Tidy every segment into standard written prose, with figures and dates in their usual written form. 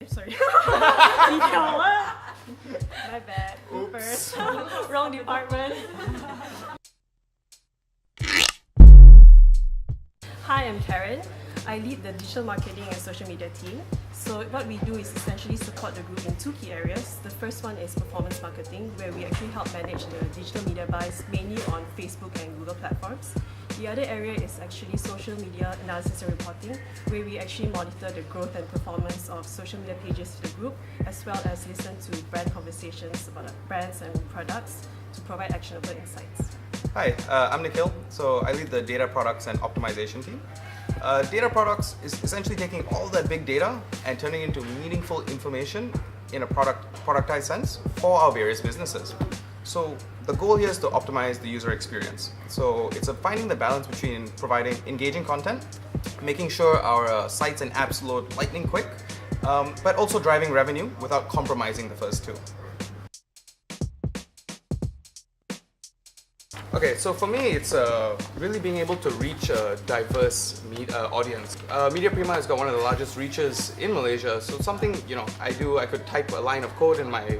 Sorry. Nikhil, what? My bad. Oops. Wrong department. Hi, I'm Karen. I lead the digital marketing and social media team. So what we do is essentially support the group in two key areas. The first one is performance marketing, where we actually help manage the digital media buys mainly on Facebook and Google platforms. The other area is actually social media analysis and reporting, where we actually monitor the growth and performance of social media pages to the group, as well as listen to brand conversations about brands and products to provide actionable insights. Hi, I'm Nikhil. So I lead the data products and optimization team. Data products is essentially taking all that big data and turning it into meaningful information in a productized sense for our various businesses. So the goal here is to optimize the user experience. So it's finding the balance between providing engaging content, making sure our sites and apps load lightning quick, but also driving revenue without compromising the first two. Okay, so for me, it's really being able to reach a diverse audience. Media Prima has got one of the largest reaches in Malaysia, so something I could type a line of code in my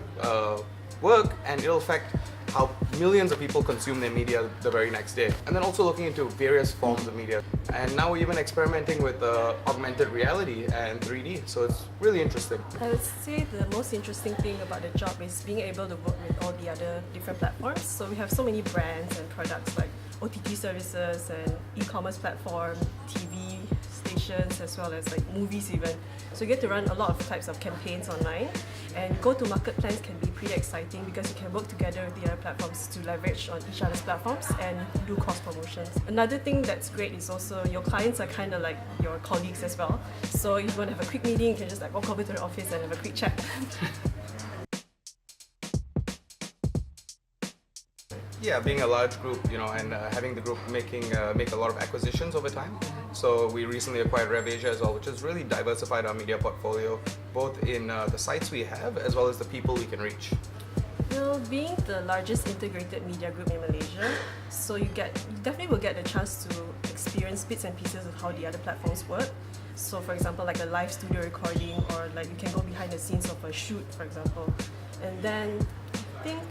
work, and it'll affect how millions of people consume their media the very next day. And then also looking into various forms of media. And now we're even experimenting with augmented reality and 3D, so it's really interesting. I would say the most interesting thing about the job is being able to work with all the other different platforms. So we have so many brands and products like OTT services and e-commerce platform, TV stations, as well as like movies even. So you get to run a lot of types of campaigns online, and go-to-market plans can be pretty exciting because you can work together with the other platforms to leverage on each other's platforms and do cross promotions. Another thing that's great is also your clients are kind of like your colleagues as well. So if you want to have a quick meeting, you can just like walk over to the office and have a quick chat. Yeah, being a large group, and having the group make a lot of acquisitions over time. So we recently acquired RevAsia as well, which has really diversified our media portfolio, both in the sites we have as well as the people we can reach. Well, being the largest integrated media group in Malaysia, so you definitely will get the chance to experience bits and pieces of how the other platforms work. So for example, like a live studio recording, or like you can go behind the scenes of a shoot, for example. And then I think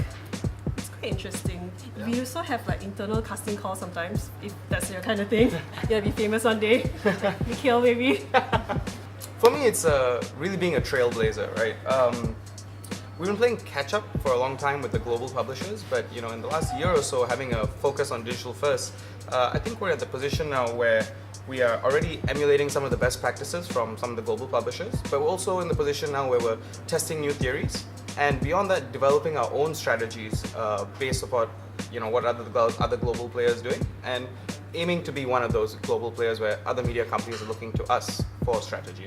interesting. Yeah. We also have like internal casting calls sometimes, if that's your kind of thing. You'll be famous one day. Nikhil, maybe. For me, it's really being a trailblazer, right? We've been playing catch up for a long time with the global publishers, but in the last year or so, having a focus on digital first, I think we're at the position now where we are already emulating some of the best practices from some of the global publishers, but we're also in the position now where we're testing new theories, and beyond that, developing our own strategies based upon what other global players doing, and aiming to be one of those global players where other media companies are looking to us for strategy.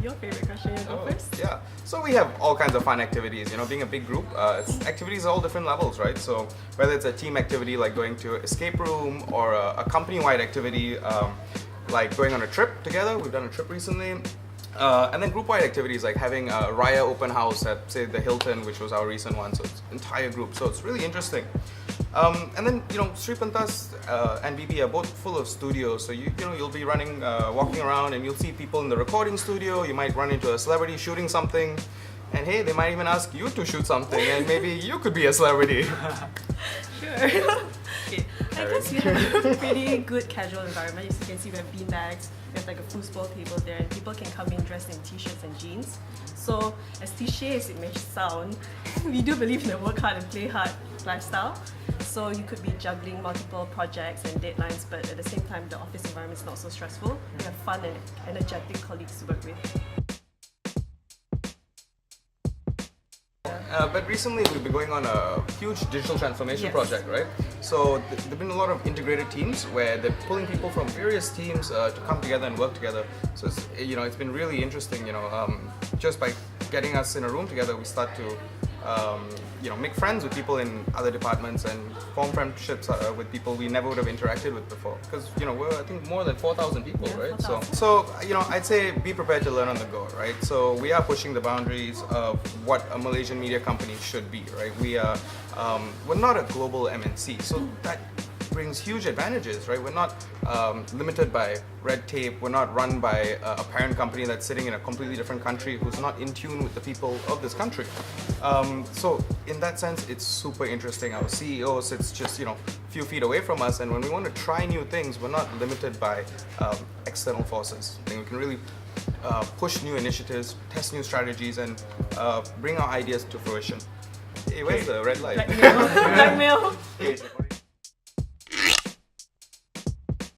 Your favorite question, you go first? Yeah, so we have all kinds of fun activities. Being a big group, activities at all different levels, right? So whether it's a team activity like going to an escape room, or a company-wide activity like going on a trip together. We've done a trip recently. And then group-wide activities like having a Raya open house at, say, the Hilton, which was our recent one, so it's entire group, so it's really interesting. And then, Sri Pantas and BB are both full of studios, so you'll be walking around and you'll see people in the recording studio, you might run into a celebrity shooting something, and hey, they might even ask you to shoot something, and maybe you could be a celebrity. Sure. Okay. I guess we have a pretty good casual environment. As you can see, we have beanbags, we have like a foosball table there, and people can come in dressed in t-shirts and jeans. So, as cliché as it may sound, we do believe in the work hard and play hard lifestyle. So you could be juggling multiple projects and deadlines, but at the same time, the office environment is not so stressful. We have fun and energetic colleagues to work with. But recently we've been going on a huge digital transformation project, right? So there've been a lot of integrated teams where they're pulling people from various teams to come together and work together. So it's been really interesting. Just by getting us in a room together, we start to make friends with people in other departments and form friendships with people we never would have interacted with before. Because we're I think more than 4,000 people, right? 4,000. So I'd say be prepared to learn on the go, right? So we are pushing the boundaries of what a Malaysian media company should be, right? We're not a global MNC, so that it brings huge advantages, right? We're not limited by red tape. We're not run by a parent company that's sitting in a completely different country who's not in tune with the people of this country. So in that sense, it's super interesting. Our CEO sits just, a few feet away from us, and when we want to try new things, we're not limited by external forces. I think we can really push new initiatives, test new strategies, and bring our ideas to fruition. Hey, where's the red light? Blackmail. Blackmail. Okay.